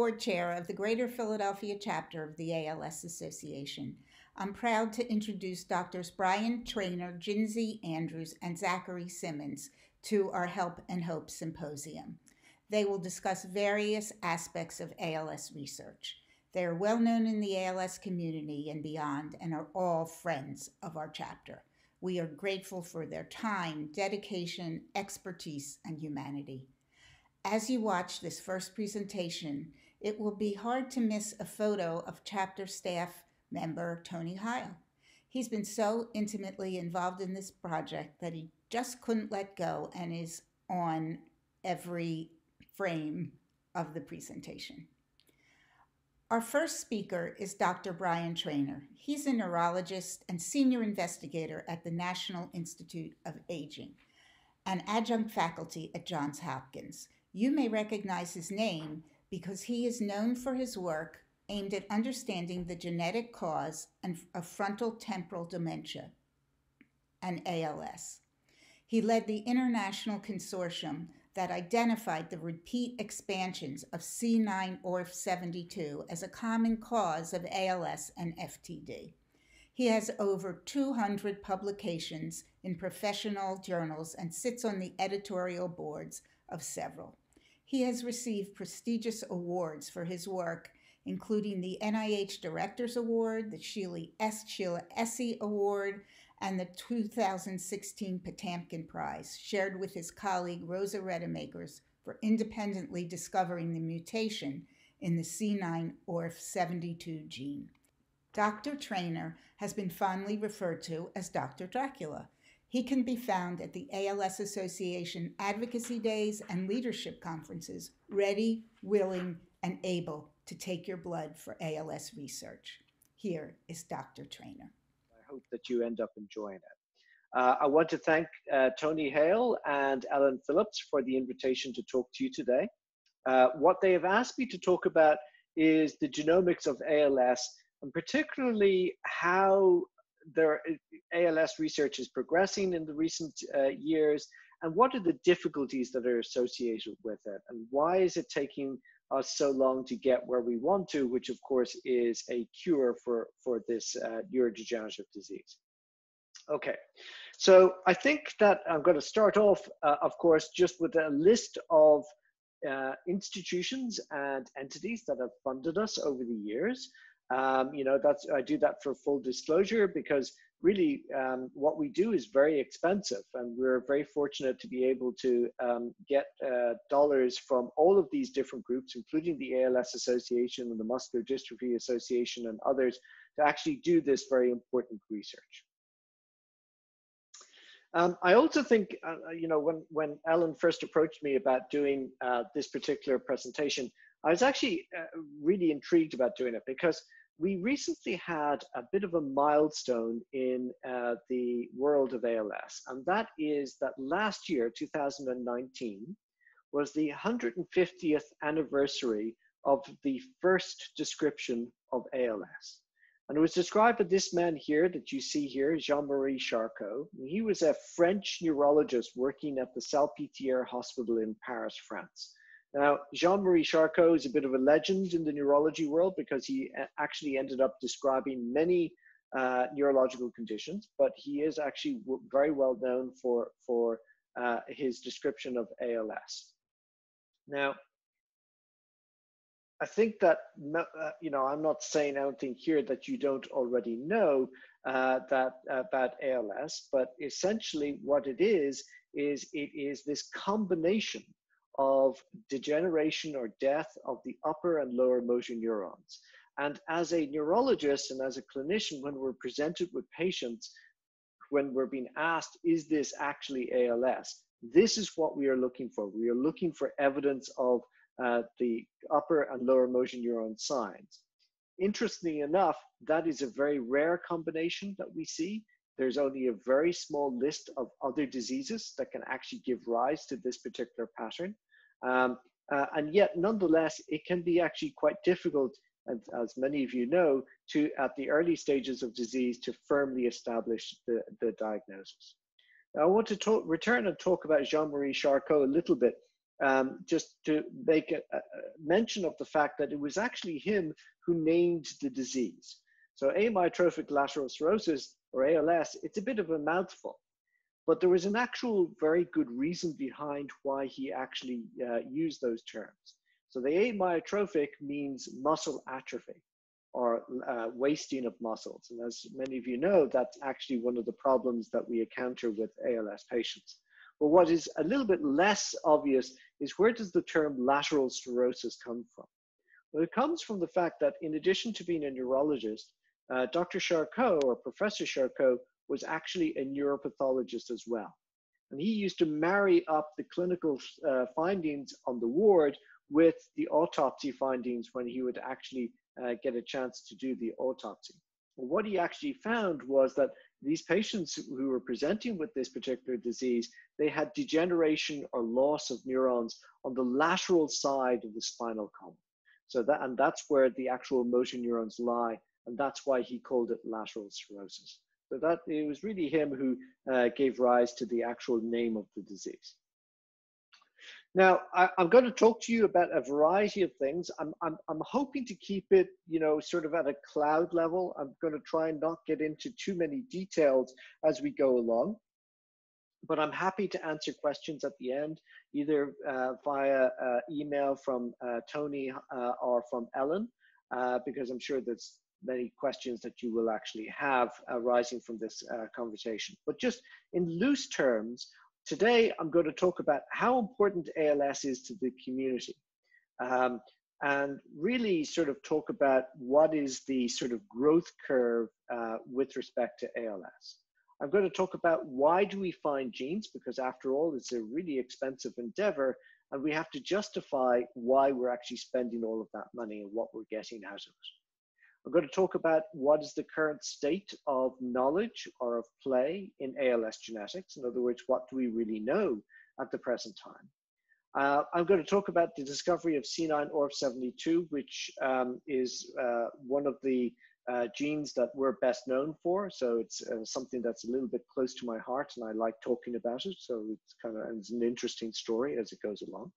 board chair of the Greater Philadelphia chapter of the ALS Association. I'm proud to introduce Drs. Bryan, Traynor, Jinsey Andrews, and Zachary Simmons to our Help and Hope Symposium. They will discuss various aspects of ALS research. They are well known in the ALS community and beyond and are all friends of our chapter. We are grateful for their time, dedication, expertise, and humanity. As you watch this first presentation, it will be hard to miss a photo of chapter staff member Tony Heil. He's been so intimately involved in this project that he just couldn't let go and is on every frame of the presentation. Our first speaker is Dr. Bryan Traynor. He's a neurologist and senior investigator at the National Institute of Aging, an adjunct faculty at Johns Hopkins. You may recognize his name because he is known for his work aimed at understanding the genetic cause of frontotemporal dementia and ALS. He led the international consortium that identified the repeat expansions of C9orf72 as a common cause of ALS and FTD. He has over 200 publications in professional journals and sits on the editorial boards of several. He has received prestigious awards for his work, including the NIH Directors Award, the Sheila Essie Award, and the 2016 Potamkin Prize, shared with his colleague Rosa Redemakers for independently discovering the mutation in the C9orf72 gene. Dr. Traynor has been fondly referred to as Dr. Dracula. He can be found at the ALS Association Advocacy Days and Leadership Conferences, ready, willing, and able to take your blood for ALS research. Here is Dr. Traynor. I hope that you end up enjoying it. I want to thank Tony Hale and Ellen Phillips for the invitation to talk to you today. What they have asked me to talk about is the genomics of ALS, and particularly how their ALS research is progressing in the recent years, and what are the difficulties that are associated with it, and why is it taking us so long to get where we want to, which of course is a cure for this neurodegenerative disease. Okay, so I think that I'm going to start off, of course, just with a list of institutions and entities that have funded us over the years. You know, I do that for full disclosure because really what we do is very expensive, and we're very fortunate to be able to get dollars from all of these different groups, including the ALS Association and the Muscular Dystrophy Association and others, to actually do this very important research. I also think, you know, when Ellen first approached me about doing this particular presentation, I was actually really intrigued about doing it because we recently had a bit of a milestone in the world of ALS, and that is that last year, 2019, was the 150th anniversary of the first description of ALS. And it was described by this man here that you see here, Jean-Marie Charcot. He was a French neurologist working at the Salpêtrière Hospital in Paris, France. Now, Jean-Marie Charcot is a bit of a legend in the neurology world because he actually ended up describing many neurological conditions, but he is actually very well known for his description of ALS. Now, I think that, you know, I'm not saying anything here that you don't already know about ALS, but essentially what it is this combination of degeneration or death of the upper and lower motor neurons. And as a neurologist and as a clinician, when we're presented with patients, when we're being asked, is this actually ALS? This is what we are looking for. We are looking for evidence of the upper and lower motor neuron signs. Interestingly enough, that is a very rare combination that we see. There's only a very small list of other diseases that can actually give rise to this particular pattern. And yet, nonetheless, it can be actually quite difficult, as many of you know, at the early stages of disease to firmly establish the diagnosis. Now, I want to return and talk about Jean-Marie Charcot a little bit. just to make a mention of the fact that it was actually him who named the disease. So amyotrophic lateral sclerosis, or ALS, it's a bit of a mouthful, but there was an actual very good reason behind why he actually used those terms. So the amyotrophic means muscle atrophy, or wasting of muscles. And as many of you know, that's actually one of the problems that we encounter with ALS patients. But what is a little bit less obvious is, where does the term lateral sclerosis come from? Well, it comes from the fact that in addition to being a neurologist, Dr. Charcot, or Professor Charcot, was actually a neuropathologist as well. And he used to marry up the clinical findings on the ward with the autopsy findings when he would actually get a chance to do the autopsy. Well, what he actually found was that these patients who were presenting with this particular disease, they had degeneration or loss of neurons on the lateral side of the spinal column. So that's where the actual motor neurons lie, and that's why he called it lateral sclerosis. So that it was really him who gave rise to the actual name of the disease. Now, I'm going to talk to you about a variety of things. I'm hoping to keep it, sort of at a cloud level. I'm going to try and not get into too many details as we go along. But I'm happy to answer questions at the end, either via email from Tony or from Ellen, because I'm sure there's many questions that you will actually have arising from this conversation. But just in loose terms, today, I'm going to talk about how important ALS is to the community, and really sort of talk about what is the sort of growth curve with respect to ALS. I'm going to talk about why do we find genes, because after all, it's a really expensive endeavor, and we have to justify why we're actually spending all of that money and what we're getting out of it. I'm going to talk about what is the current state of knowledge or of play in ALS genetics. In other words, what do we really know at the present time? I'm going to talk about the discovery of C9orf72, which is one of the genes that we're best known for. So it's something that's a little bit close to my heart, and I like talking about it. So it's an interesting story as it goes along.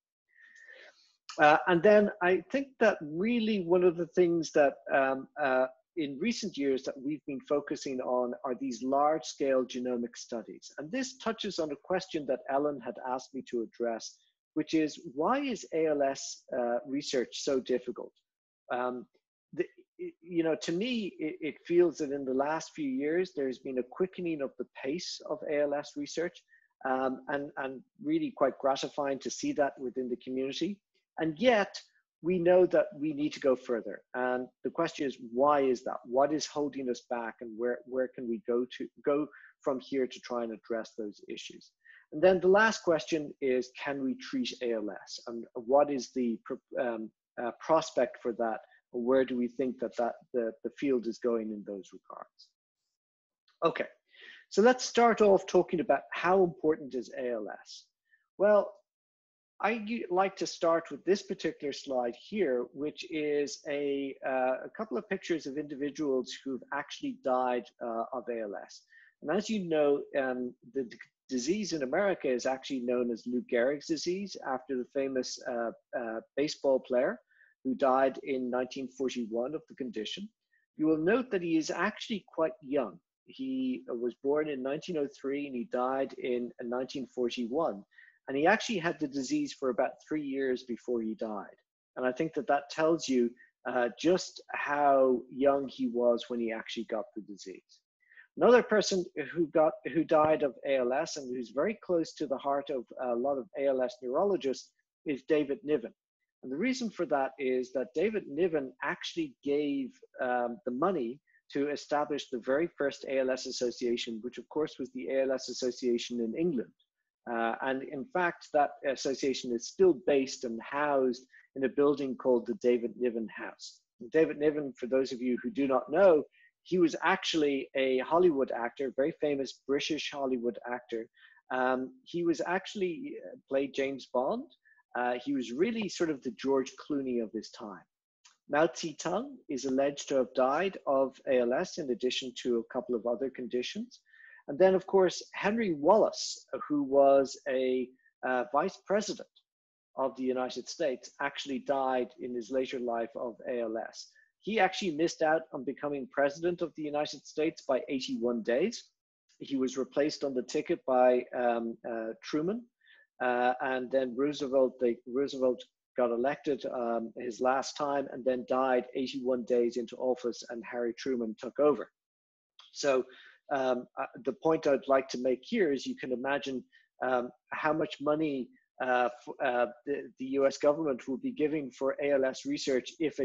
And then I think that really one of the things that in recent years that we've been focusing on are these large-scale genomic studies. And this touches on a question that Ellen had asked me to address, which is, why is ALS research so difficult? To me, it feels that in the last few years, there's been a quickening of the pace of ALS research, and really quite gratifying to see that within the community. And yet, we know that we need to go further. And the question is, why is that? What is holding us back, and where can we go from here to try and address those issues? And then the last question is, can we treat ALS? And what is the prospect for that? Or where do we think that the field is going in those regards? Okay, so let's start off talking about how important is ALS. Well, I like to start with this particular slide here, which is a couple of pictures of individuals who've actually died of ALS. And as you know, the disease in America is actually known as Lou Gehrig's disease, after the famous baseball player who died in 1941 of the condition. You will note that he is actually quite young. He was born in 1903 and he died in 1941. And he actually had the disease for about 3 years before he died. And I think that tells you just how young he was when he actually got the disease. Another person who died of ALS, and who's very close to the heart of a lot of ALS neurologists, is David Niven. And the reason for that is that David Niven actually gave the money to establish the very first ALS association, which of course was the ALS Association in England. And in fact, that association is still based and housed in a building called the David Niven House. And David Niven, for those of you who do not know, he was actually a Hollywood actor, very famous British Hollywood actor. He was actually played James Bond. He was really sort of the George Clooney of his time. Mao Zedong is alleged to have died of ALS in addition to a couple of other conditions. And then, of course, Henry Wallace, who was a vice president of the United States actually died in his later life of ALS. He actually missed out on becoming president of the United States by 81 days. He was replaced on the ticket by Truman, and then Roosevelt got elected his last time and then died 81 days into office, and Harry Truman took over. So the point I'd like to make here is you can imagine how much money the US government will be giving for ALS research if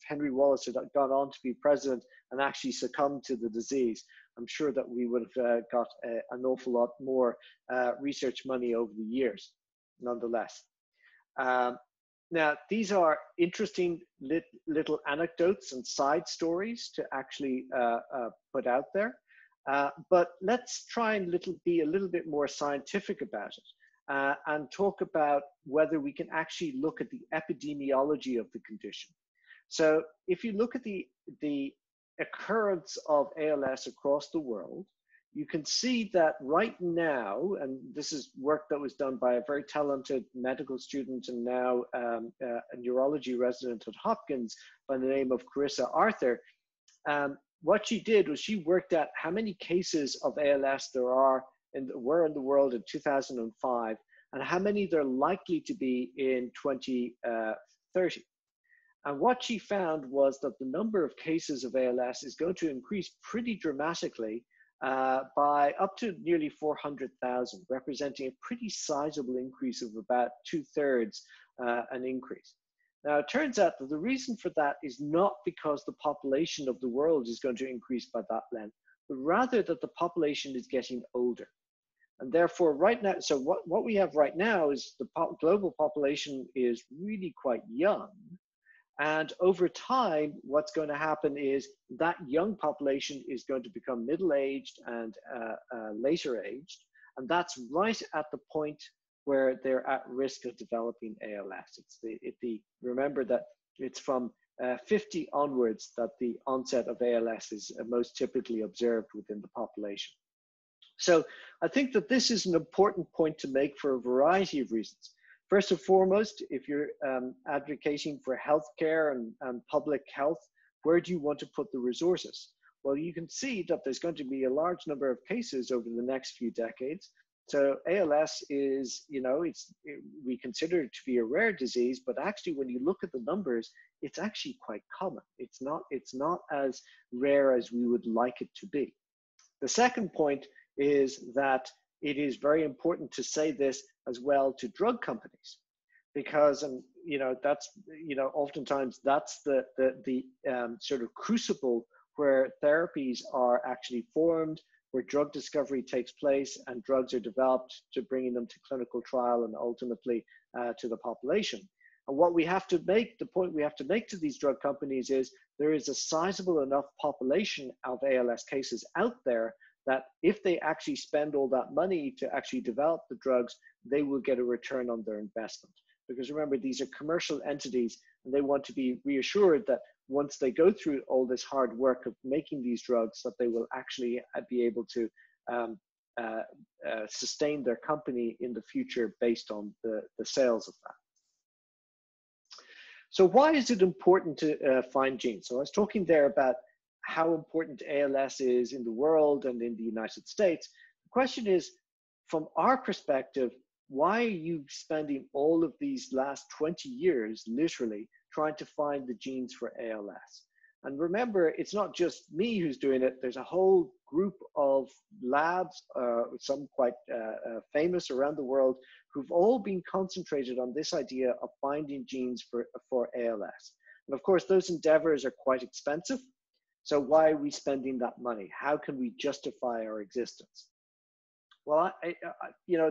Henry Wallace had gone on to be president and actually succumbed to the disease. I'm sure that we would have got an awful lot more research money over the years, nonetheless. Now, these are interesting little anecdotes and side stories to actually put out there, but let's try and be a little bit more scientific about it and talk about whether we can actually look at the epidemiology of the condition. So if you look at the occurrence of ALS across the world, you can see that right now, and this is work that was done by a very talented medical student and now a neurology resident at Hopkins by the name of Carissa Arthur. What she did was she worked out how many cases of ALS there were in the world in 2005 and how many there are likely to be in 2030. And what she found was that the number of cases of ALS is going to increase pretty dramatically by up to nearly 400,000, representing a pretty sizable increase of about 2/3 an increase. Now, it turns out that the reason for that is not because the population of the world is going to increase by that length, but rather that the population is getting older. And therefore, right now, so what we have right now is the global population is really quite young. And over time, what's going to happen is that young population is going to become middle-aged and later aged. And that's right at the point where they're at risk of developing ALS. Remember that it's from 50 onwards that the onset of ALS is most typically observed within the population. So I think that this is an important point to make for a variety of reasons. First and foremost, if you're advocating for healthcare and public health, where do you want to put the resources? Well, you can see that there's going to be a large number of cases over the next few decades. So ALS is, we consider it to be a rare disease, but actually when you look at the numbers, it's actually quite common. It's not as rare as we would like it to be. The second point is that it is very important to say this as well to drug companies, because that's oftentimes that's the sort of crucible where therapies are actually formed, where drug discovery takes place and drugs are developed to bringing them to clinical trial and ultimately to the population. And what we have to make, the point we have to make to these drug companies is there is a sizable enough population of ALS cases out there that if they actually spend all that money to actually develop the drugs, they will get a return on their investment. Because remember, these are commercial entities and they want to be reassured that once they go through all this hard work of making these drugs, that they will actually be able to sustain their company in the future based on the sales of that. So why is it important to find genes? So I was talking there about how important ALS is in the world and in the United States. The question is, from our perspective, why are you spending all of these last 20 years, literally, trying to find the genes for ALS? And remember, it's not just me who's doing it. There's a whole group of labs, some quite famous around the world, who've all been concentrated on this idea of finding genes for ALS. And of course, those endeavors are quite expensive. So why are we spending that money? How can we justify our existence? Well,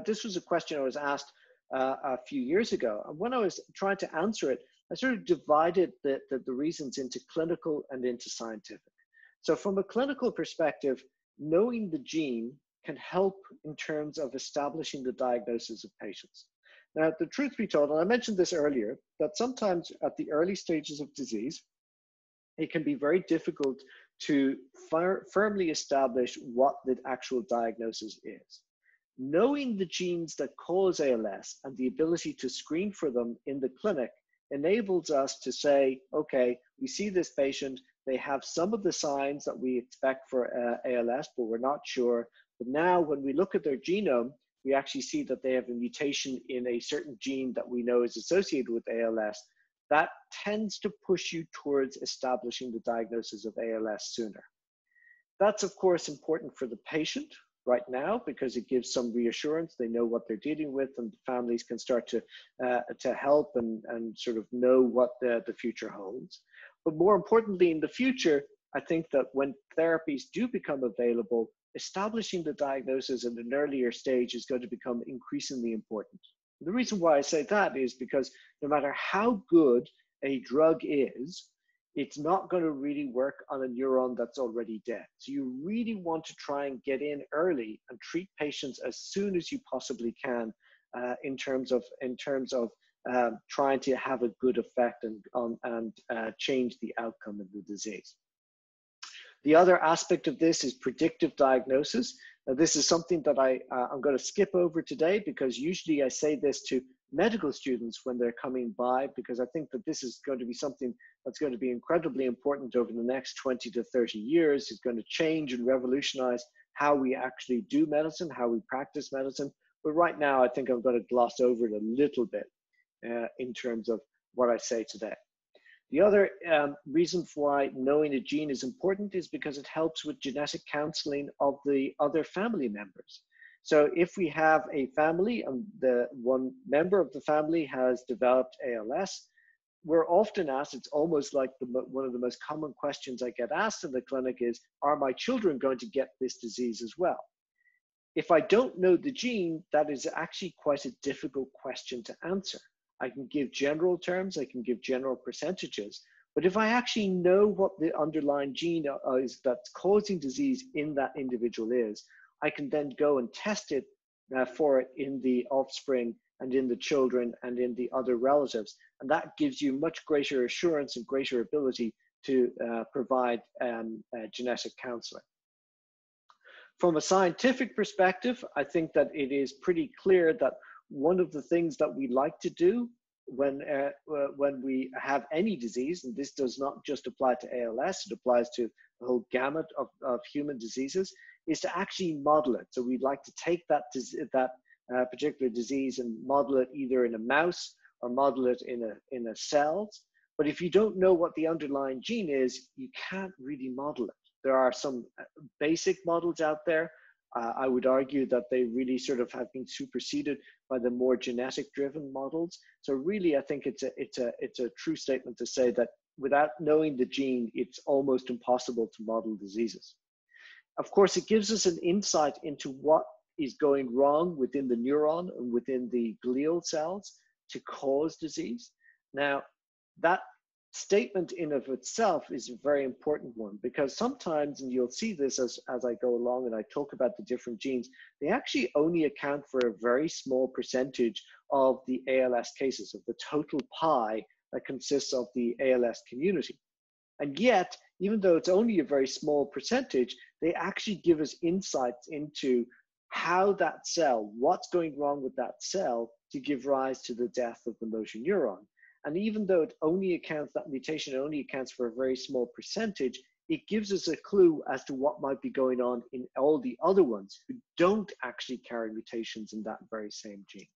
this was a question I was asked a few years ago. And when I was trying to answer it, I sort of divided the reasons into clinical and into scientific. So from a clinical perspective, knowing the gene can help in terms of establishing the diagnosis of patients. Now, the truth be told, and I mentioned this earlier, that sometimes at the early stages of disease, it can be very difficult to firmly establish what the actual diagnosis is. knowing the genes that cause ALS and the ability to screen for them in the clinic enables us to say, okay, we see this patient, they have some of the signs that we expect for ALS, but we're not sure. But now when we look at their genome, we actually see that they have a mutation in a certain gene that we know is associated with ALS. That tends to push you towards establishing the diagnosis of ALS sooner. That's of course important for the patient right now because it gives some reassurance. They know what they're dealing with, and families can start to help and sort of know what the future holds. But more importantly, in the future, I think that when therapies do become available, establishing the diagnosis at an earlier stage is going to become increasingly important. The reason why I say that is because no matter how good a drug is, it's not going to really work on a neuron that's already dead. So you really want to try and get in early and treat patients as soon as you possibly can in terms of trying to have a good effect and change the outcome of the disease. The other aspect of this is predictive diagnosis. Now, this is something that I'm going to skip over today because usually I say this to medical students when they're coming by, because I think that this is going to be something that's going to be incredibly important over the next 20 to 30 years. It's going to change and revolutionize how we actually do medicine, how we practice medicine. But right now, I think I'm going to gloss over it a little bit in terms of what I say today. The other reason for why knowing a gene is important is because it helps with genetic counseling of the other family members. So if we have a family and the one member of the family has developed ALS, we're often asked, it's almost like one of the most common questions I get asked in the clinic is, are my children going to get this disease as well? If I don't know the gene, that is actually quite a difficult question to answer. I can give general terms, I can give general percentages, but if I actually know what the underlying gene is that's causing disease in that individual is, I can then go and test it for it in the offspring and in the children and in the other relatives. And that gives you much greater assurance and greater ability to provide genetic counseling. From a scientific perspective, I think that it is pretty clear that one of the things that we like to do when we have any disease, and this does not just apply to ALS, it applies to the whole gamut of human diseases, is to actually model it. So we'd like to take that particular disease and model it either in a mouse or model it in a cells. But if you don't know what the underlying gene is, you can't really model it. There are some basic models out there. I would argue that they really sort of have been superseded by the more genetic-driven models. So really, I think it's a true statement to say that without knowing the gene, it's almost impossible to model diseases. Of course, it gives us an insight into what is going wrong within the neuron and within the glial cells to cause disease. Now, that statement in of itself is a very important one, because sometimes, and you'll see this as I go along and I talk about the different genes, they actually only account for a very small percentage of the ALS cases, of the total pie that consists of the ALS community. And yet, even though it's only a very small percentage, they actually give us insights into how that cell, what's going wrong with that cell to give rise to the death of the motor neuron. And even though that mutation only accounts for a very small percentage, it gives us a clue as to what might be going on in all the other ones who don't actually carry mutations in that very same gene.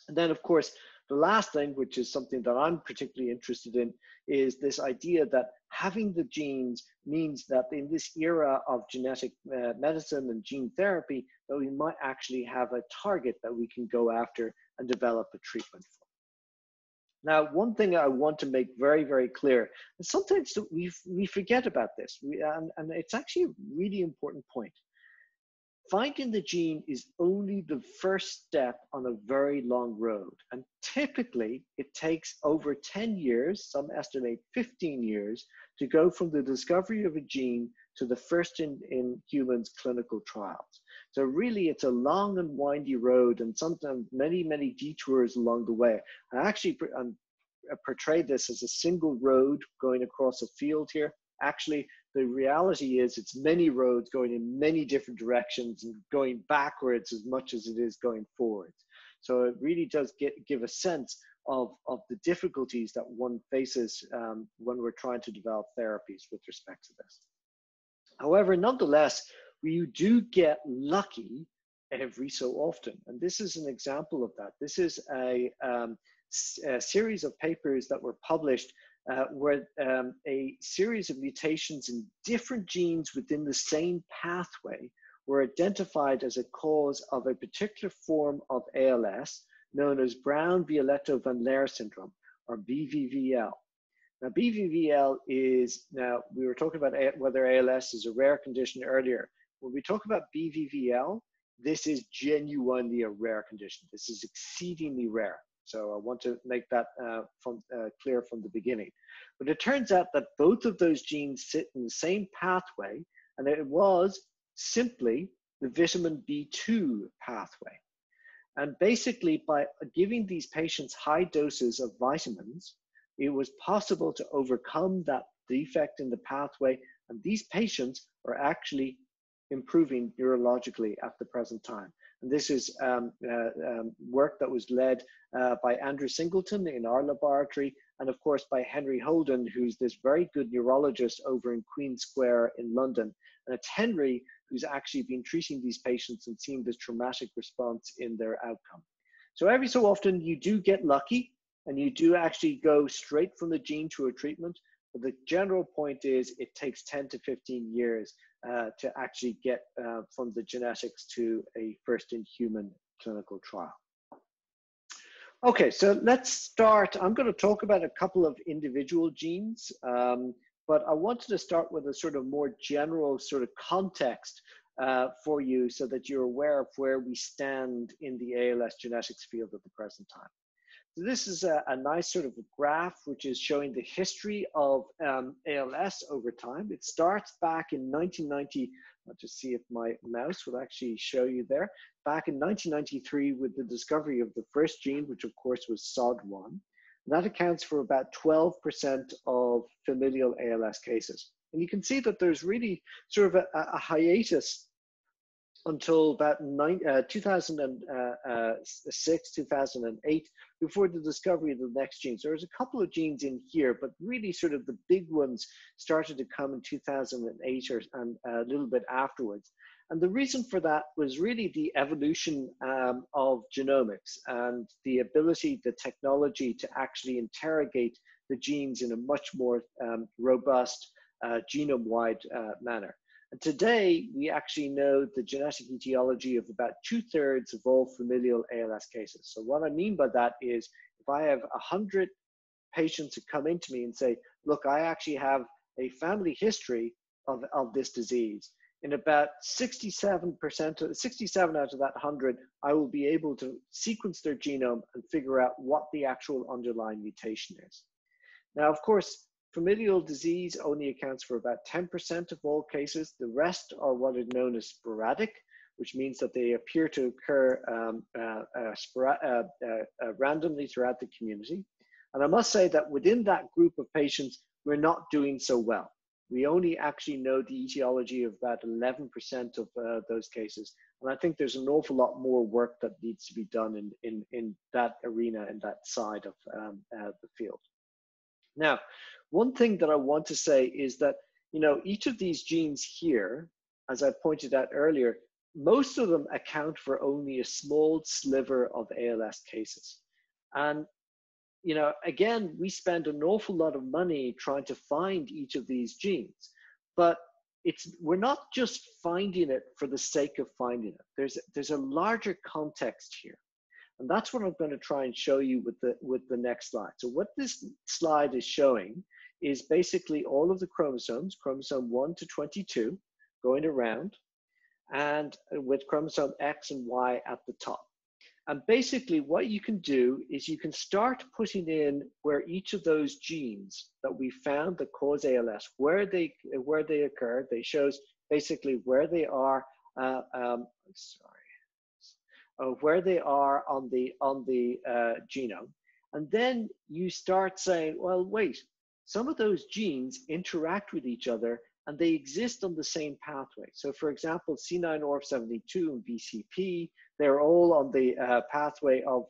And then, of course, the last thing, which is something that I'm particularly interested in, is this idea that having the genes means that in this era of genetic medicine and gene therapy, that we might actually have a target that we can go after and develop a treatment for. Now, one thing I want to make very, very clear, and sometimes we forget about this, and it's actually a really important point. Finding the gene is only the first step on a very long road. And typically, it takes over 10 years, some estimate 15 years, to go from the discovery of a gene to the first in humans clinical trials. So really, it's a long and windy road, and sometimes many, many detours along the way. I actually portray this as a single road going across a field here. Actually, the reality is it's many roads going in many different directions and going backwards as much as it is going forwards. So it really does give a sense of the difficulties that one faces when we're trying to develop therapies with respect to this. However, nonetheless, we do get lucky every so often. And this is an example of that. This is a series of papers that were published where a series of mutations in different genes within the same pathway were identified as a cause of a particular form of ALS known as Brown-Violetto-Van Leer syndrome, or BVVL. Now, BVVL is, now we were talking about whether ALS is a rare condition earlier. When we talk about BVVL, this is genuinely a rare condition. This is exceedingly rare. So I want to make that clear from the beginning. But it turns out that both of those genes sit in the same pathway, and it was simply the vitamin B2 pathway. And basically, by giving these patients high doses of vitamins, it was possible to overcome that defect in the pathway, and these patients are actually improving neurologically at the present time. And this is work that was led by Andrew Singleton in our laboratory, and of course by Henry Holden, who's this very good neurologist over in Queen Square in London. And it's Henry who's actually been treating these patients and seeing this traumatic response in their outcome. So every so often you do get lucky, and you do actually go straight from the gene to a treatment. But the general point is it takes 10 to 15 years to actually get from the genetics to a first-in-human clinical trial. Okay, so let's start. I'm going to talk about a couple of individual genes, but I wanted to start with a sort of more general sort of context for you so that you're aware of where we stand in the ALS genetics field at the present time. So this is a nice sort of a graph which is showing the history of ALS over time. It starts back in 1990. I'll just see if my mouse will actually show you there. Back in 1993 with the discovery of the first gene, which of course was SOD1. And that accounts for about 12% of familial ALS cases. And you can see that there's really sort of a hiatus until about 2006, 2008, before the discovery of the next genes. There's a couple of genes in here, but really sort of the big ones started to come in 2008 and a little bit afterwards. And the reason for that was really the evolution of genomics and the ability, the technology to actually interrogate the genes in a much more robust genome-wide manner. And today, we actually know the genetic etiology of about 2/3 of all familial ALS cases. So what I mean by that is, if I have 100 patients who come into me and say, look, I actually have a family history of this disease, in about 67 out of that 100, I will be able to sequence their genome and figure out what the actual underlying mutation is. Now, of course, familial disease only accounts for about 10% of all cases. The rest are what is known as sporadic, which means that they appear to occur randomly throughout the community. And I must say that within that group of patients, we're not doing so well. We only actually know the etiology of about 11% of those cases. And I think there's an awful lot more work that needs to be done in that arena, in that side of the field. Now, one thing that I want to say is that, you know, each of these genes here, as I pointed out earlier, most of them account for only a small sliver of ALS cases. And, you know, again, we spend an awful lot of money trying to find each of these genes, but we're not just finding it for the sake of finding it. There's a larger context here. And that's what I'm going to try and show you with the next slide. So what this slide is showing is basically all of the chromosomes, chromosome 1 to 22, going around, and with chromosome X and Y at the top. And basically what you can do is you can start putting in where each of those genes that we found that cause ALS, where they occur. They shows basically where they are, where they are on the genome. And then you start saying, well, wait, some of those genes interact with each other and they exist on the same pathway. So for example, C9orf72 and BCP, they're all on the pathway of,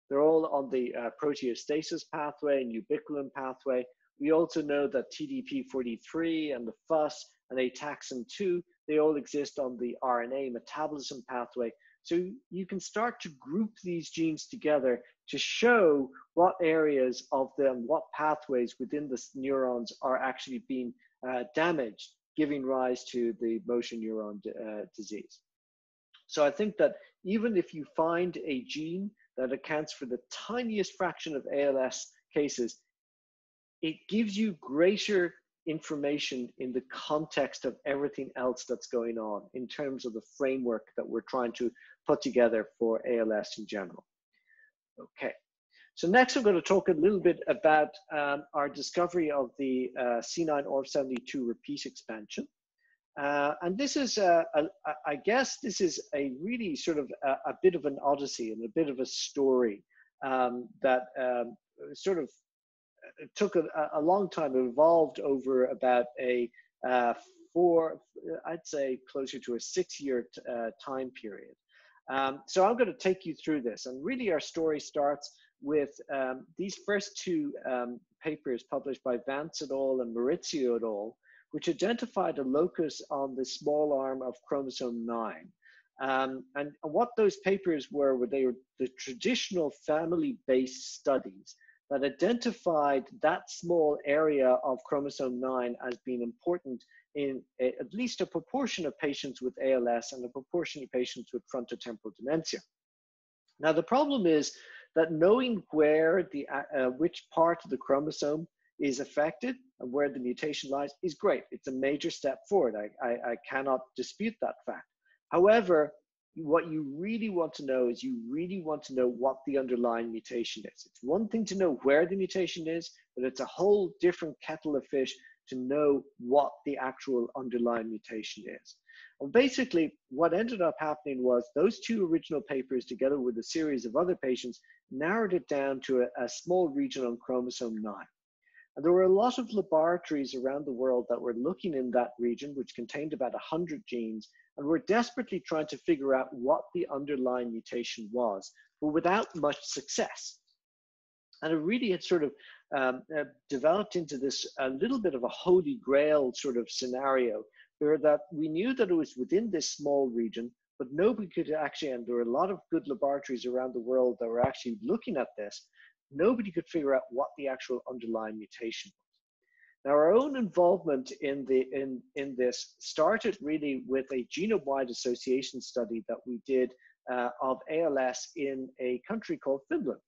they're all on the proteostasis pathway and ubiquitin pathway. We also know that TDP43 and the FUS and ataxin-2, they all exist on the RNA metabolism pathway. So you can start to group these genes together to show what areas of them, what pathways within the neurons are actually being damaged, giving rise to the motor neuron disease. So I think that even if you find a gene that accounts for the tiniest fraction of ALS cases, it gives you greater information in the context of everything else that's going on in terms of the framework that we're trying to put together for ALS in general. Okay, so next I'm going to talk a little bit about our discovery of the C9orf72 repeat expansion. And this is, I guess this is a really sort of a bit of an odyssey and a bit of a story that sort of took a long time. It evolved over about a I'd say closer to a 6-year time period. So I'm going to take you through this. And really our story starts with these first two papers published by Vance et al. And Maurizio et al., which identified a locus on the small arm of chromosome 9. And what those papers were they were the traditional family-based studies that identified that small area of chromosome 9 as being important in at least a proportion of patients with ALS and a proportion of patients with frontotemporal dementia. Now, the problem is that knowing where which part of the chromosome is affected and where the mutation lies is great. It's a major step forward. I cannot dispute that fact. However, what you really want to know is you really want to know what the underlying mutation is. It's one thing to know where the mutation is, but it's a whole different kettle of fish to know what the actual underlying mutation is. And basically, what ended up happening was those two original papers, together with a series of other patients, narrowed it down to a small region on chromosome 9. And there were a lot of laboratories around the world that were looking in that region, which contained about 100 genes, and were desperately trying to figure out what the underlying mutation was, but without much success. And it really had sort of developed into this a little bit of a holy grail sort of scenario, where that we knew that it was within this small region, but nobody could actually, and there were a lot of good laboratories around the world that were actually looking at this, nobody could figure out what the actual underlying mutation was. Now, our own involvement in this started really with a genome-wide association study that we did of ALS in a country called Finland.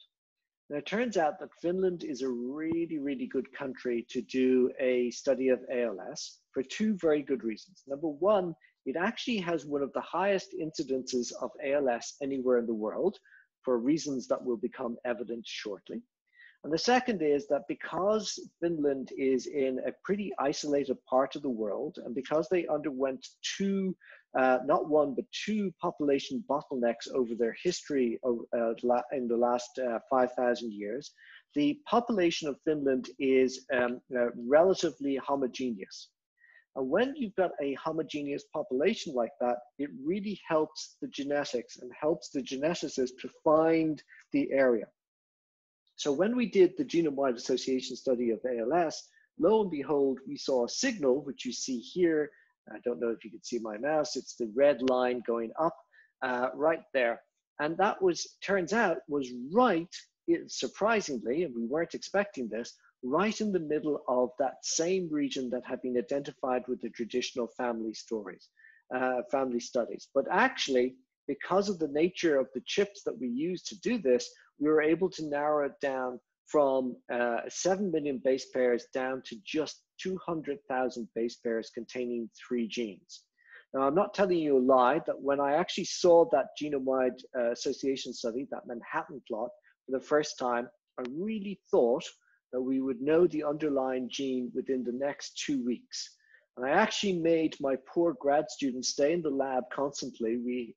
Now, it turns out that Finland is a really, really good country to do a study of ALS for two very good reasons. Number one, it actually has one of the highest incidences of ALS anywhere in the world, for reasons that will become evident shortly. And the second is that because Finland is in a pretty isolated part of the world, and because they underwent two, not one, but two population bottlenecks over their history of, in the last 5,000 years, the population of Finland is relatively homogeneous. And when you've got a homogeneous population like that, it really helps the genetics and helps the geneticists to find the area. So when we did the genome-wide association study of ALS, lo and behold, we saw a signal, which you see here. I don't know if you can see my mouse. It's the red line going up right there. And that turns out, was right, surprisingly, and we weren't expecting this, right in the middle of that same region that had been identified with the traditional family studies. But actually, because of the nature of the chips that we use to do this, we were able to narrow it down from 7 million base pairs down to just 200,000 base pairs containing 3 genes. Now, I'm not telling you a lie that when I actually saw that genome-wide association study, that Manhattan plot, for the first time, I really thought that we would know the underlying gene within the next 2 weeks. And I actually made my poor grad students stay in the lab constantly. We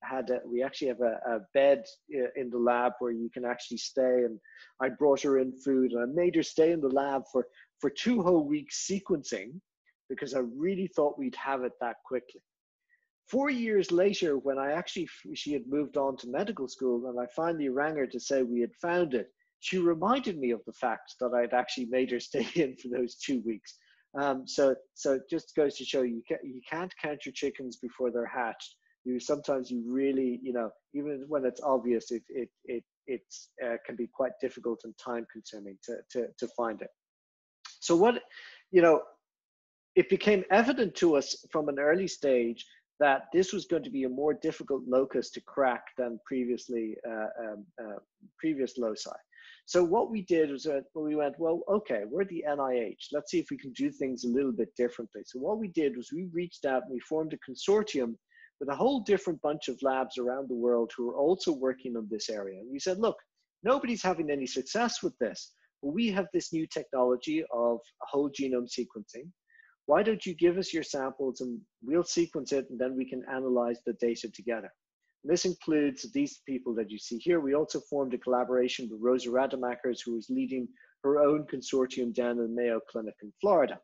actually have a bed in the lab where you can actually stay, and I brought her in food, and I made her stay in the lab for 2 whole weeks sequencing because I really thought we'd have it that quickly. 4 years later, when she had moved on to medical school and I finally rang her to say we had found it, she reminded me of the fact that I'd actually made her stay in for those 2 weeks. So it just goes to show you can't count your chickens before they're hatched. Sometimes you really, even when it's obvious, it can be quite difficult and time consuming to find it. So it became evident to us from an early stage that this was going to be a more difficult locus to crack than previous loci. So what we did was we went, well, okay, we're the NIH. Let's see if we can do things a little bit differently. So what we did was we reached out and we formed a consortium with a whole different bunch of labs around the world who are also working on this area. And we said, look, nobody's having any success with this, but we have this new technology of whole genome sequencing. Why don't you give us your samples and we'll sequence it, and then we can analyze the data together. And this includes these people that you see here. We also formed a collaboration with Rosa Rademakers, who was leading her own consortium down in Mayo Clinic in Florida.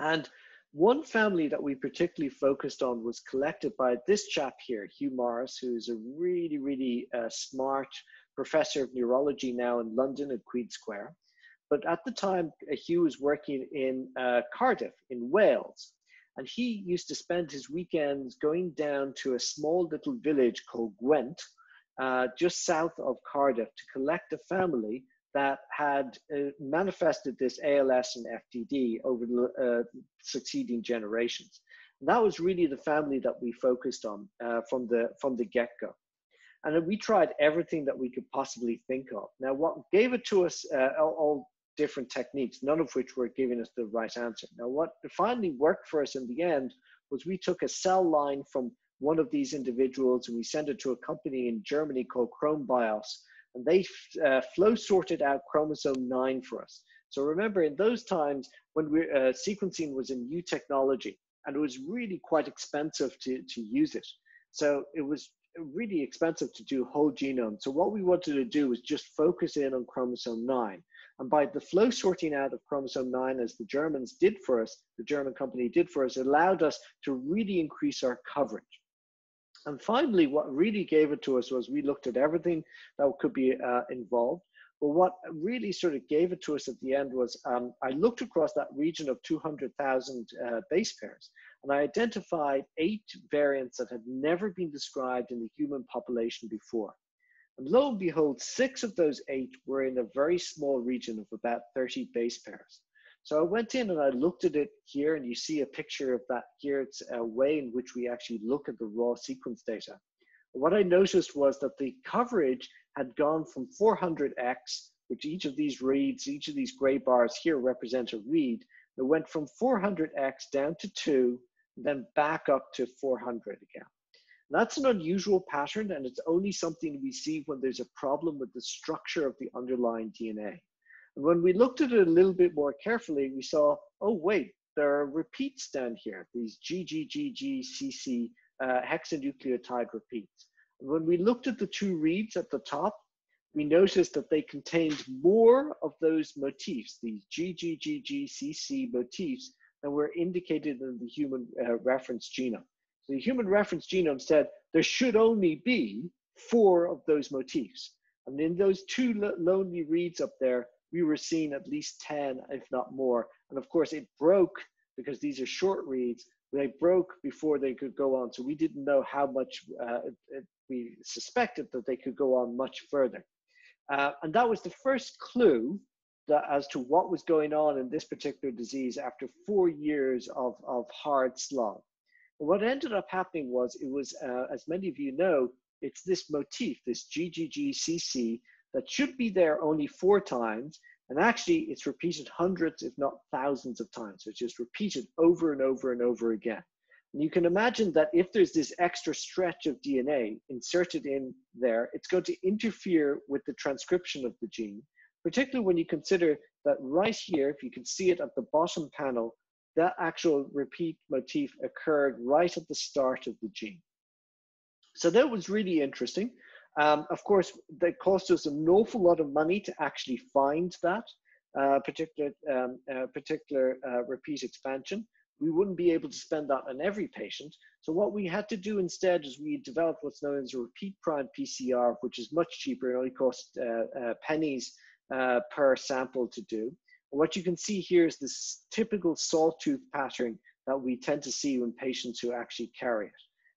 And one family that we particularly focused on was collected by this chap here, Hugh Morris, who is a really, really smart professor of neurology now in London at Queen Square. But at the time, Hugh was working in Cardiff in Wales. And he used to spend his weekends going down to a small little village called Gwent, just south of Cardiff, to collect a family that had manifested this ALS and FTD over the succeeding generations. And that was really the family that we focused on from the get-go. And we tried everything that we could possibly think of. Now, what gave it to us, all different techniques, none of which were giving us the right answer. Now, what finally worked for us in the end was we took a cell line from one of these individuals and we sent it to a company in Germany called ChromeBios, and they flow sorted out chromosome 9 for us. So remember, in those times when sequencing was a new technology, and it was really quite expensive to use it. So it was really expensive to do whole genome. So what we wanted to do was just focus in on chromosome 9. And by the flow sorting out of chromosome 9, as the Germans did for us, the German company did for us, it allowed us to really increase our coverage. And finally, what really gave it to us was we looked at everything that could be involved. But what really sort of gave it to us at the end was I looked across that region of 200,000 base pairs, and I identified 8 variants that had never been described in the human population before. And lo and behold, 6 of those 8 were in a very small region of about 30 base pairs. So I went in and I looked at it here, and you see a picture of that here. It's a way in which we actually look at the raw sequence data. What I noticed was that the coverage had gone from 400x, which each of these reads, each of these gray bars here represent a read. It went from 400x down to 2, and then back up to 400 again. That's an unusual pattern, and it's only something we see when there's a problem with the structure of the underlying DNA. And when we looked at it a little bit more carefully, we saw, oh wait, there are repeats down here, these GGGGCC hexanucleotide repeats. And when we looked at the 2 reads at the top, we noticed that they contained more of those motifs, these GGGGCC motifs, than were indicated in the human reference genome. So the human reference genome said there should only be 4 of those motifs. And in those 2 lonely reads up there, we were seeing at least 10, if not more. And of course, it broke because these are short reads. They broke before they could go on. So we didn't know how much, we suspected that they could go on much further. And that was the first clue as to what was going on in this particular disease after 4 years of hard slog. What ended up happening was, it was, as many of you know, it's this motif, this GGGCC, that should be there only 4 times, and actually it's repeated hundreds, if not thousands of times. So it's just repeated over and over and over again. And you can imagine that if there's this extra stretch of DNA inserted in there, it's going to interfere with the transcription of the gene, particularly when you consider that right here, if you can see it at the bottom panel, that actual repeat motif occurred right at the start of the gene. So that was really interesting. Of course, that cost us an awful lot of money to actually find that. particular repeat expansion. We wouldn't be able to spend that on every patient. So what we had to do instead is we developed what's known as a repeat prime PCR, which is much cheaper. It only costs pennies per sample to do. And what you can see here is this typical sawtooth pattern that we tend to see in patients who actually carry it.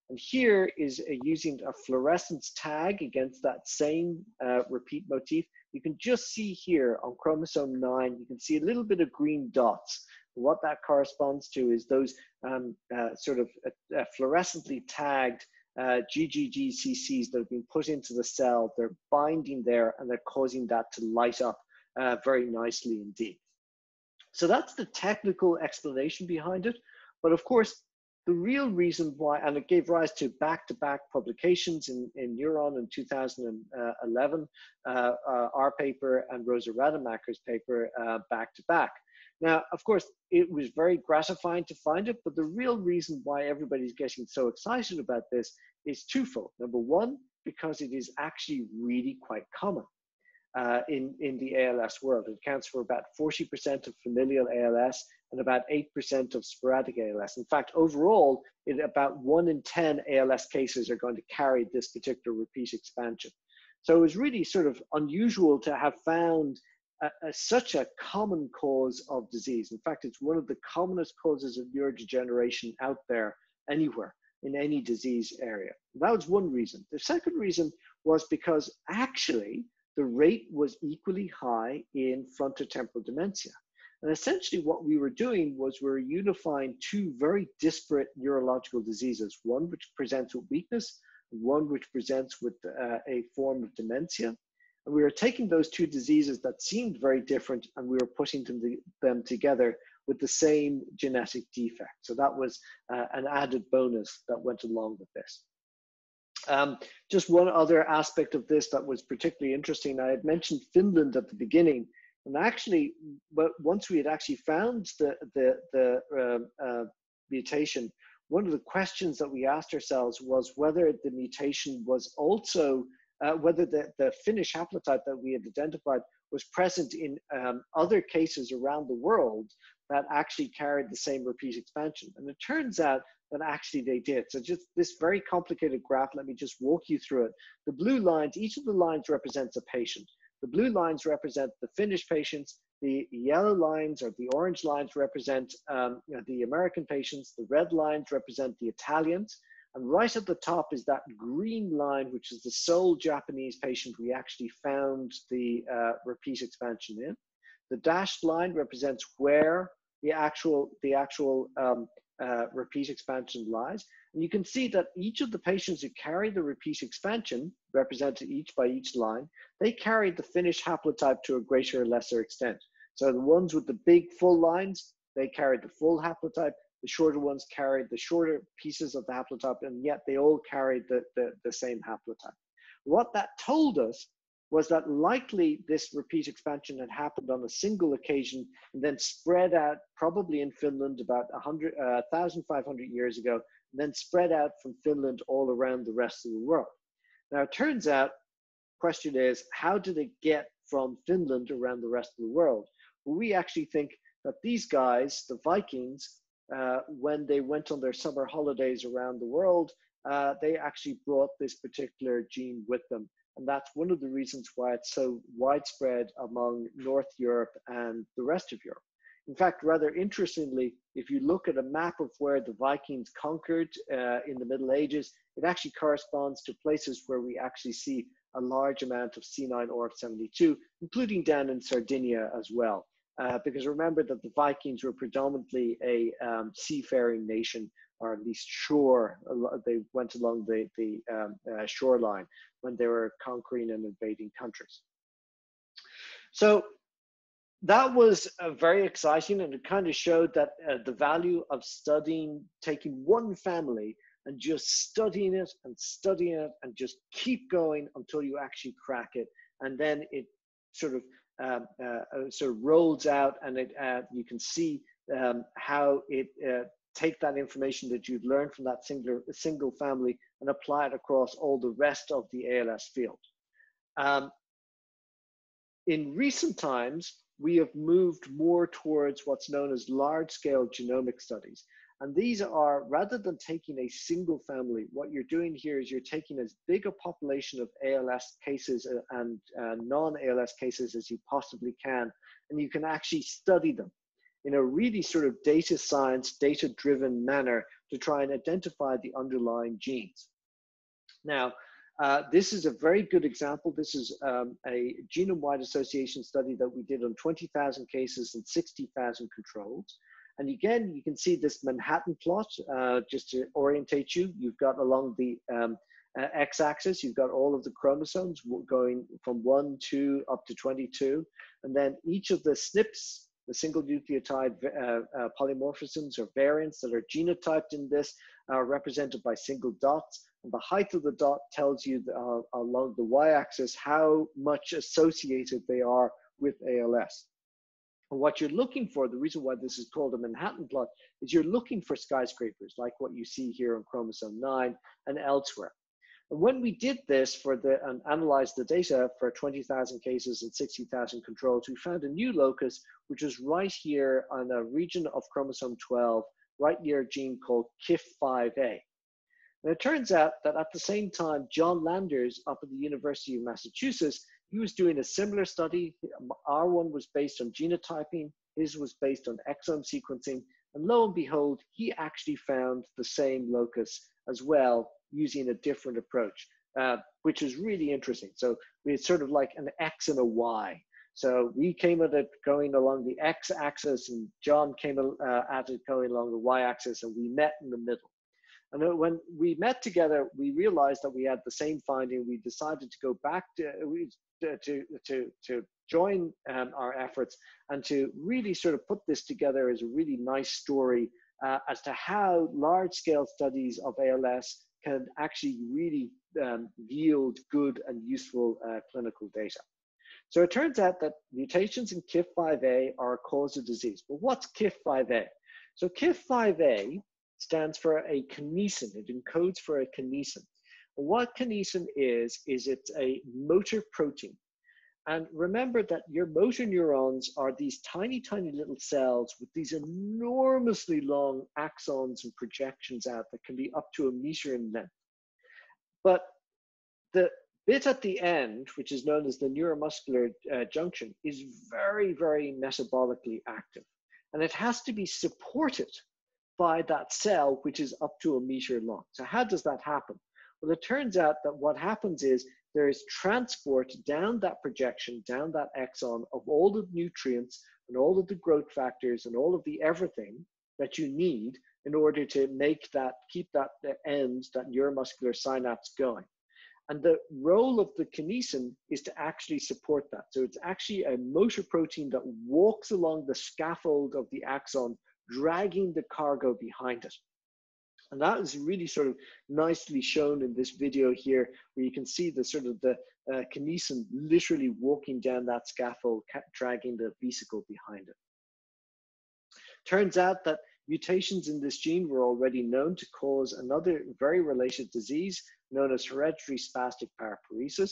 And here is using a fluorescence tag against that same repeat motif. You can just see here on chromosome 9, you can see a little bit of green dots. What that corresponds to is those sort of fluorescently tagged GGGCCs that have been put into the cell. They're binding there and they're causing that to light up very nicely indeed. So that's the technical explanation behind it. But of course, the real reason why, and it gave rise to back-to-back publications in Neuron in 2011, our paper and Rosa Rademacher's paper back-to-back. Now, of course, it was very gratifying to find it, but the real reason why everybody's getting so excited about this is twofold. Number one, because it is actually really quite common in the ALS world. It accounts for about 40% of familial ALS and about 8% of sporadic ALS. In fact, overall, about 1 in 10 ALS cases are going to carry this particular repeat expansion. So it was really sort of unusual to have found such a common cause of disease. In fact, it's one of the commonest causes of neurodegeneration out there anywhere in any disease area. That was one reason. The second reason was because actually the rate was equally high in frontotemporal dementia. And essentially what we were doing was we were unifying two very disparate neurological diseases, one which presents with weakness, one which presents with a form of dementia. And we were taking those two diseases that seemed very different and we were putting them together with the same genetic defect. So that was an added bonus that went along with this. Just one other aspect of this that was particularly interesting, I had mentioned Finland at the beginning, and actually, once we had actually found the mutation, one of the questions that we asked ourselves was whether the mutation was also, whether the Finnish haplotype that we had identified was present in other cases around the world that actually carried the same repeat expansion. And it turns out that actually they did. So just this very complicated graph, let me just walk you through it. The blue lines, each of the lines represents a patient. The blue lines represent the Finnish patients. The yellow lines or the orange lines represent the American patients. The red lines represent the Italians. And right at the top is that green line, which is the sole Japanese patient we actually found the repeat expansion in. The dashed line represents where the actual repeat expansion lies. And you can see that each of the patients who carry the repeat expansion, represented each by each line, they carry the Finnish haplotype to a greater or lesser extent. So the ones with the big full lines, they carried the full haplotype. The shorter ones carried the shorter pieces of the haplotype, and yet they all carried the same haplotype. What that told us was that likely this repeat expansion had happened on a single occasion and then spread out, probably in Finland about 1,500 years ago, and then spread out from Finland all around the rest of the world. Now, it turns out, the question is, how did it get from Finland around the rest of the world? Well, we actually think that these guys, the Vikings, when they went on their summer holidays around the world, they actually brought this particular gene with them. And that's one of the reasons why it's so widespread among North Europe and the rest of Europe. In fact, rather interestingly, if you look at a map of where the Vikings conquered in the Middle Ages, it actually corresponds to places where we actually see a large amount of C9orf72, including down in Sardinia as well. Because remember that the Vikings were predominantly a seafaring nation, or at least shore. They went along the shoreline when they were conquering and invading countries. So that was very exciting, and it kind of showed that the value of studying, taking one family and just studying it and just keep going until you actually crack it, and then it sort of rolls out, and you can see how it take that information that you've learned from that single family and apply it across all the rest of the ALS field. In recent times, we have moved more towards what's known as large-scale genomic studies. And these are, rather than taking a single family, what you're doing here is you're taking as big a population of ALS cases and non-ALS cases as you possibly can, and you can actually study them in a really sort of data science, data-driven manner to try and identify the underlying genes. Now, this is a very good example. This is a genome-wide association study that we did on 20,000 cases and 60,000 controls. And again, you can see this Manhattan plot, just to orientate you. You've got along the x-axis, you've got all of the chromosomes going from 1, 2, up to 22. And then each of the SNPs, the single nucleotide polymorphisms or variants that are genotyped in this are represented by single dots. And the height of the dot tells you along the y-axis how much associated they are with ALS. And what you're looking for, the reason why this is called a Manhattan plot, is you're looking for skyscrapers like what you see here on chromosome 9 and elsewhere. And when we did this and analyzed the data for 20,000 cases and 60,000 controls, we found a new locus, which was right here on a region of chromosome 12, right near a gene called KIF5A. And it turns out that at the same time, John Landers up at the University of Massachusetts, he was doing a similar study. Our one was based on genotyping, his was based on exome sequencing, and lo and behold, he actually found the same locus as well using a different approach, which is really interesting. So we had sort of like an X and a Y. So we came at it going along the X-axis, and John came at it going along the Y-axis, and we met in the middle. And when we met together, we realized that we had the same finding. We decided to go back to join our efforts and to really sort of put this together as a really nice story as to how large-scale studies of ALS can actually really yield good and useful clinical data. So it turns out that mutations in KIF5A are a cause of disease. But what's KIF5A? So KIF5A stands for a kinesin. It encodes for a kinesin. And what kinesin is it's a motor protein. And remember that your motor neurons are these tiny, tiny little cells with these enormously long axons and projections out that can be up to 1 meter in length. But the bit at the end, which is known as the neuromuscular junction, is very, very metabolically active. And it has to be supported by that cell, which is up to 1 meter long. So how does that happen? Well, it turns out that what happens is there is transport down that projection, down that axon of all the nutrients and all of the growth factors and all of the everything that you need in order to make that, keep that end, that neuromuscular synapse going. And the role of the kinesin is to actually support that. So it's actually a motor protein that walks along the scaffold of the axon, dragging the cargo behind it. And that is really sort of nicely shown in this video here, where you can see the sort of the kinesin literally walking down that scaffold, dragging the vesicle behind it. Turns out that mutations in this gene were already known to cause another very related disease known as hereditary spastic paraparesis.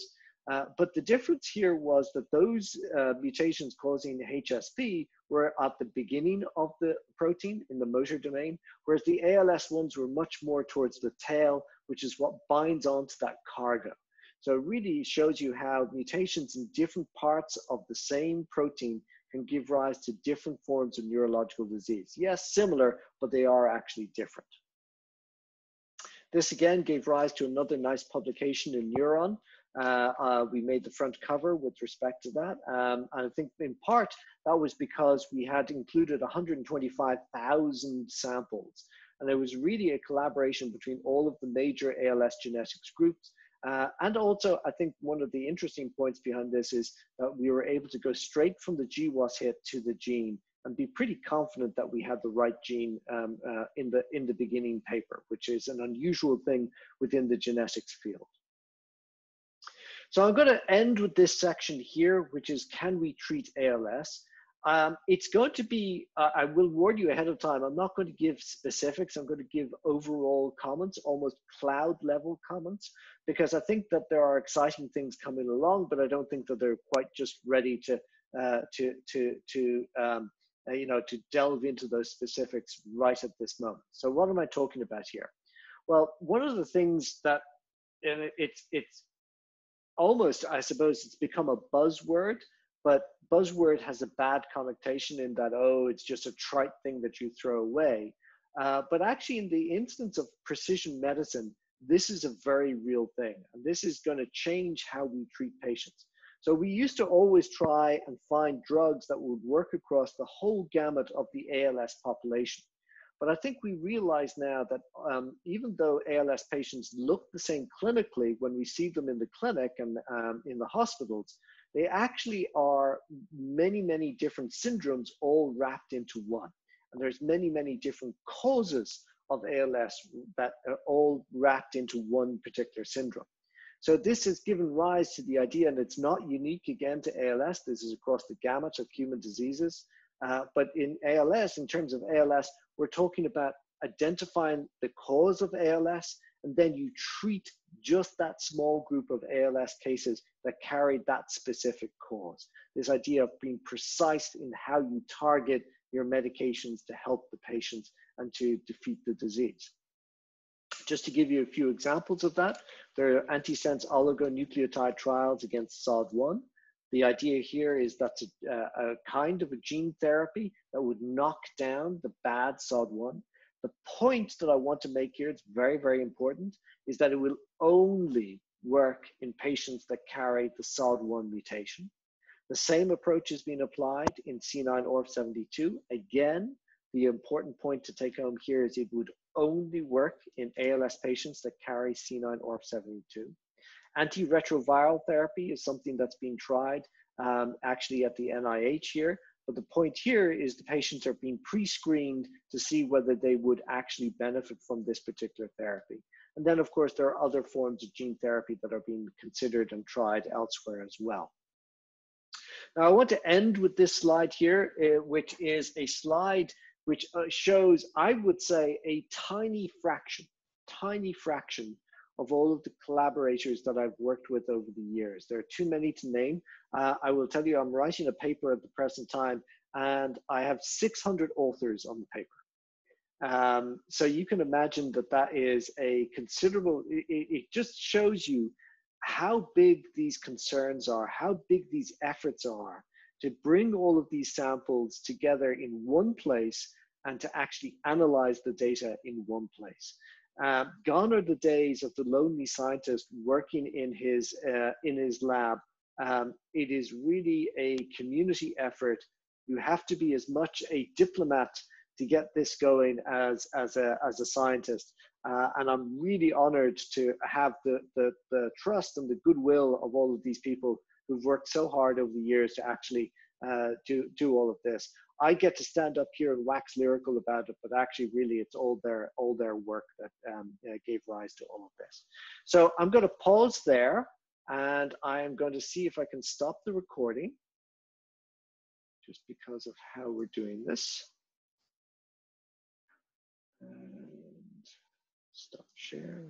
But the difference here was that those mutations causing HSP were at the beginning of the protein in the motor domain, whereas the ALS ones were much more towards the tail, which is what binds onto that cargo. So it really shows you how mutations in different parts of the same protein can give rise to different forms of neurological disease. Yes, similar, but they are actually different. This again gave rise to another nice publication in Neuron. We made the front cover with respect to that. And I think in part, that was because we had included 125,000 samples. And it was really a collaboration between all of the major ALS genetics groups. And also, I think one of the interesting points behind this is that we were able to go straight from the GWAS hit to the gene and be pretty confident that we had the right gene in the beginning paper, which is an unusual thing within the genetics field. So I'm going to end with this section here, which is, can we treat ALS? It's going to be, I will warn you ahead of time, I'm not going to give specifics. I'm going to give overall comments, almost cloud level comments, because I think that there are exciting things coming along, but I don't think that they're quite just ready to delve into those specifics right at this moment. So what am I talking about here? Well, one of the things that, and it's almost, I suppose, it's become a buzzword, but buzzword has a bad connotation in that, oh, it's just a trite thing that you throw away. But actually, in the instance of precision medicine, this is a very real thing. And this is going to change how we treat patients. So we used to always try and find drugs that would work across the whole gamut of the ALS population. But I think we realize now that even though ALS patients look the same clinically when we see them in the clinic and in the hospitals, they actually are many, many different syndromes all wrapped into one. And there's many, many different causes of ALS that are all wrapped into one particular syndrome. So this has given rise to the idea, and it's not unique again to ALS, this is across the gamut of human diseases. But in ALS, in terms of ALS, we're talking about identifying the cause of ALS, and then you treat just that small group of ALS cases that carry that specific cause. This idea of being precise in how you target your medications to help the patients and to defeat the disease. Just to give you a few examples of that, there are antisense oligonucleotide trials against SOD1. The idea here is that's a kind of a gene therapy that would knock down the bad SOD1. The point that I want to make here, it's very, very important, is that it will only work in patients that carry the SOD1 mutation. The same approach has been applied in C9orf72. Again, the important point to take home here is it would only work in ALS patients that carry C9orf72. Antiretroviral therapy is something that's being tried actually at the NIH here. But the point here is the patients are being pre-screened to see whether they would actually benefit from this particular therapy. And then, of course, there are other forms of gene therapy that are being considered and tried elsewhere as well. Now, I want to end with this slide here, which is a slide which shows, I would say, a tiny fraction of all of the collaborators that I've worked with over the years. There are too many to name. I will tell you, I'm writing a paper at the present time, and I have 600 authors on the paper. So you can imagine that that is a considerable, it just shows you how big these concerns are, how big these efforts are to bring all of these samples together in one place and to actually analyze the data in one place. Gone are the days of the lonely scientist working in his lab. It is really a community effort. You have to be as much a diplomat to get this going as a scientist. And I'm really honored to have the trust and the goodwill of all of these people who've worked so hard over the years to actually do all of this. I get to stand up here and wax lyrical about it, but actually really it's all their work that gave rise to all of this. So I'm going to pause there, and I am going to see if I can stop the recording just because of how we're doing this. And stop share.